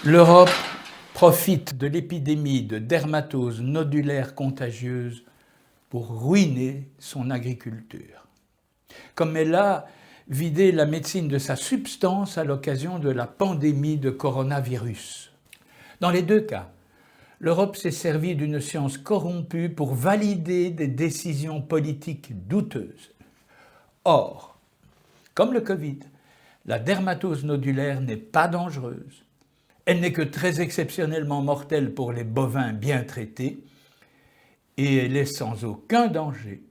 L'Europe profite de l'épidémie de dermatose nodulaire contagieuse pour ruiner son agriculture. Comme elle a vidé la médecine de sa substance à l'occasion de la pandémie de coronavirus. Dans les deux cas, l'Europe s'est servie d'une science corrompue pour valider des décisions politiques douteuses. Or, comme le Covid, la dermatose nodulaire n'est pas dangereuse. Elle n'est que très exceptionnellement mortelle pour les bovins bien traités et elle est sans aucun danger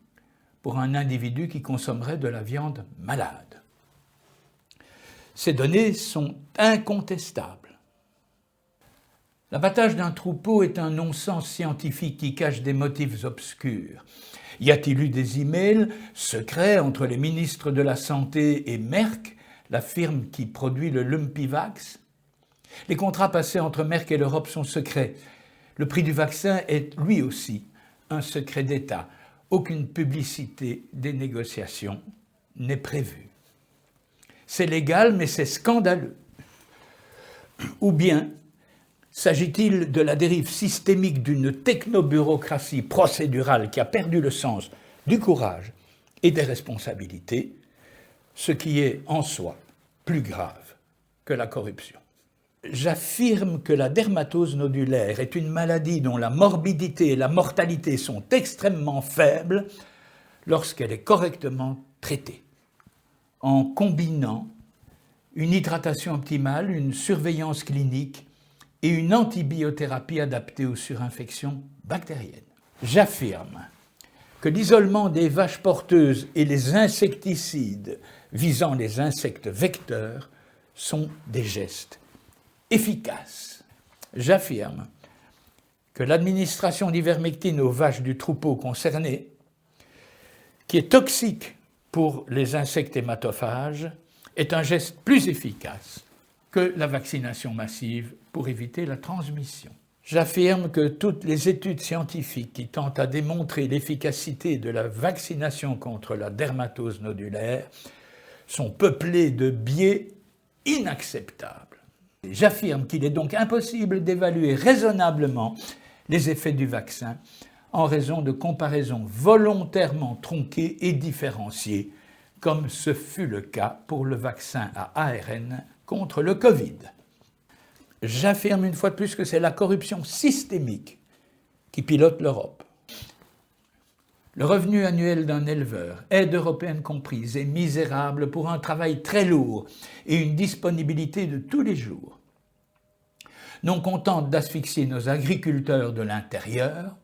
pour un individu qui consommerait de la viande malade. Ces données sont incontestables. L'abattage d'un troupeau est un non-sens scientifique qui cache des motifs obscurs. Y a-t-il eu des emails secrets entre les ministres de la Santé et Merck, la firme qui produit le Lumpivax? Les contrats passés entre Merck et l'Europe sont secrets. Le prix du vaccin est lui aussi un secret d'État. Aucune publicité des négociations n'est prévue. C'est légal, mais c'est scandaleux. Ou bien s'agit-il de la dérive systémique d'une technobureaucratie procédurale qui a perdu le sens du courage et des responsabilités, ce qui est en soi plus grave que la corruption. J'affirme que la dermatose nodulaire est une maladie dont la morbidité et la mortalité sont extrêmement faibles lorsqu'elle est correctement traitée, en combinant une hydratation optimale, une surveillance clinique et une antibiothérapie adaptée aux surinfections bactériennes. J'affirme que l'isolement des vaches porteuses et les insecticides visant les insectes vecteurs sont des gestes efficaces. J'affirme que l'administration d'ivermectine aux vaches du troupeau concerné, qui est toxique pour les insectes hématophages, est un geste plus efficace que la vaccination massive pour éviter la transmission. J'affirme que toutes les études scientifiques qui tentent à démontrer l'efficacité de la vaccination contre la dermatose nodulaire sont peuplées de biais inacceptables. J'affirme qu'il est donc impossible d'évaluer raisonnablement les effets du vaccin en raison de comparaisons volontairement tronquées et différenciées, comme ce fut le cas pour le vaccin à ARN contre le Covid. J'affirme une fois de plus que c'est la corruption systémique qui pilote l'Europe. Le revenu annuel d'un éleveur, aide européenne comprise, est misérable pour un travail très lourd et une disponibilité de tous les jours. Non contente d'asphyxier nos agriculteurs de l'intérieur,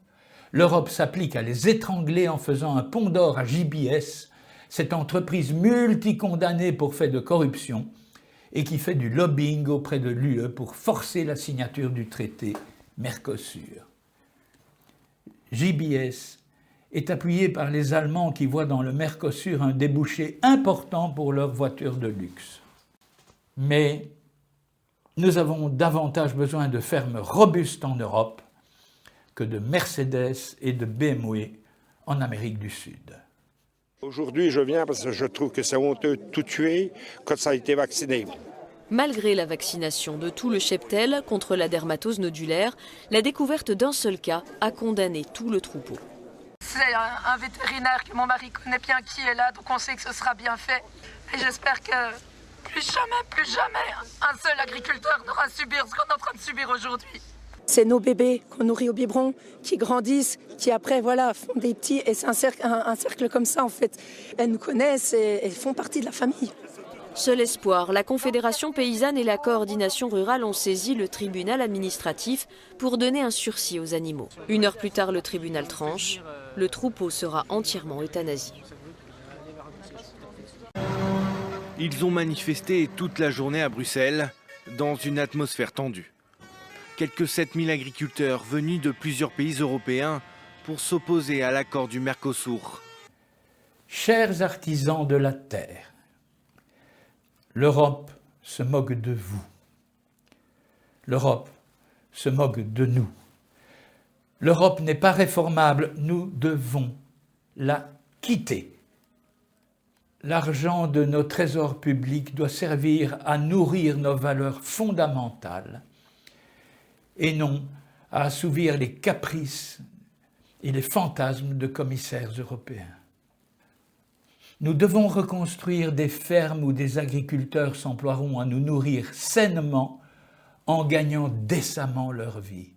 l'Europe s'applique à les étrangler en faisant un pont d'or à JBS, cette entreprise multicondamnée pour fait de corruption et qui fait du lobbying auprès de l'UE pour forcer la signature du traité Mercosur. JBS est appuyé par les Allemands qui voient dans le Mercosur un débouché important pour leurs voitures de luxe. Mais nous avons davantage besoin de fermes robustes en Europe que de Mercedes et de BMW en Amérique du Sud. Aujourd'hui, je viens parce que je trouve que c'est honteux de tout tuer quand ça a été vacciné. Malgré la vaccination de tout le cheptel contre la dermatose nodulaire, la découverte d'un seul cas a condamné tout le troupeau. C'est un vétérinaire que mon mari connaît bien qui est là, donc on sait que ce sera bien fait. Et j'espère que plus jamais, un seul agriculteur n'aura à subir ce qu'on est en train de subir aujourd'hui. C'est nos bébés qu'on nourrit au biberon, qui grandissent, qui après font des petits, et c'est un cercle comme ça en fait. Elles nous connaissent et font partie de la famille. Seul espoir, la Confédération paysanne et la coordination rurale ont saisi le tribunal administratif pour donner un sursis aux animaux. 1 heure plus tard, le tribunal tranche. Le troupeau sera entièrement euthanasié. Ils ont manifesté toute la journée à Bruxelles, dans une atmosphère tendue. Quelques 7000 agriculteurs venus de plusieurs pays européens pour s'opposer à l'accord du Mercosur. Chers artisans de la terre, l'Europe se moque de vous. L'Europe se moque de nous. L'Europe n'est pas réformable, nous devons la quitter. L'argent de nos trésors publics doit servir à nourrir nos valeurs fondamentales et non à assouvir les caprices et les fantasmes de commissaires européens. Nous devons reconstruire des fermes où des agriculteurs s'emploieront à nous nourrir sainement en gagnant décemment leur vie.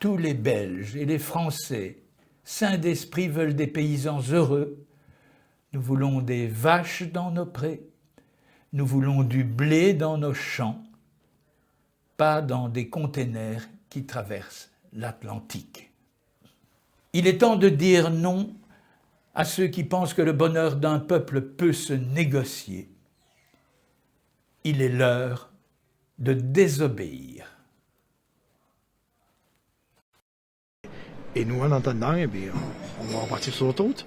Tous les Belges et les Français, sains d'esprit, veulent des paysans heureux. Nous voulons des vaches dans nos prés. Nous voulons du blé dans nos champs, pas dans des containers qui traversent l'Atlantique. Il est temps de dire non à ceux qui pensent que le bonheur d'un peuple peut se négocier. Il est l'heure de désobéir. Et nous, en attendant, eh bien, on va repartir sur l'autoroute.